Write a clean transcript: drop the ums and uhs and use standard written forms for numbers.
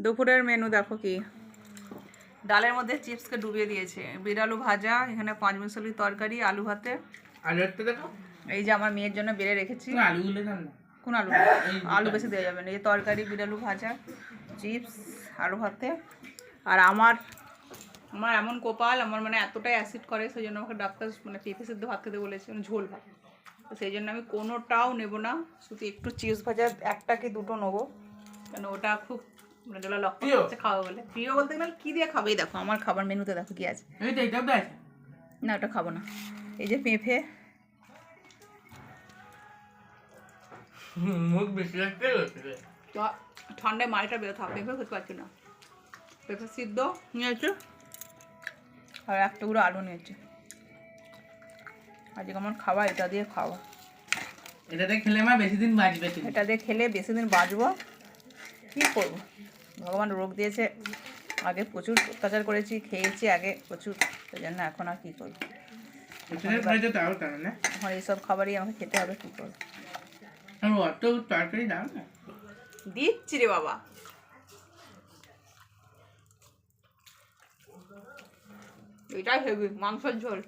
দুপুরের মেনু দেখো কি, ডালের মধ্যে চিপসকে ডুবিয়ে দিয়েছে, বিড়ালু ভাজা, এখানে পাঁচ মিশালি তরকারি, আলু ভাতে। আলুটা দেখো, এই যে আমার মেয়ের জন্য বেড়ে রেখেছি। আলুগুলো দাও না। কোন আলু? আলু বেশি দেওয়া যাবে না। এই তরকারি, বিড়ালু ভাজা, চিপস, আলু ভাতে। আর আমার এমন কপাল, আমার মানে এতটাই অ্যাসিড করে, সেই জন্য আমাকে ডাক্তার মানে পেঁপে সিদ্ধ ভাত খেতে বলেছে, মানে ঝোল ভাত। তো সেই জন্য আমি কোনোটাও নেবো না, শুধু একটু চিপস ভাজা একটা কি দুটো নেবো, কেন ওটা খুব মানে যেগুলো লক্ষ্য করছে খাওয়া বলে। প্রিয় বলতে গেলে কী দিয়ে খাবে? এই দেখো আমার খাবার মেনুতে দেখো কী আছে। না ওটা খাবো না। এই যে পেঁপে, মুখ বেশি লাগতে ঠান্ডায় মাড়িটা বেরো থাক, পেঁপে খেতে পারছি না। পেঁপে সিদ্ধ নিয়েছে আর এক টুকরো আলু নিয়েছে। আজকে আমার খাওয়া এটা দিয়ে খাওয়া। এটাতে খেলে মা বেশি দিন বাঁচবে। এটা দিয়ে খেলে বেশি দিন বাঁচবো। কী করবো, ভগবান রোগ দিয়েছে, আগে প্রচুর অত্যাচার করেছি, খেয়েছি আগে প্রচুর, সেই জন্য এখন আর কী করবো, এখন এইসব খাবারই আমাকে খেতে হবে, কী করবো। অত তরকারি দাও না, দিচ্ছি রে বাবা। এটাই হেভি মাংসের ঝোল।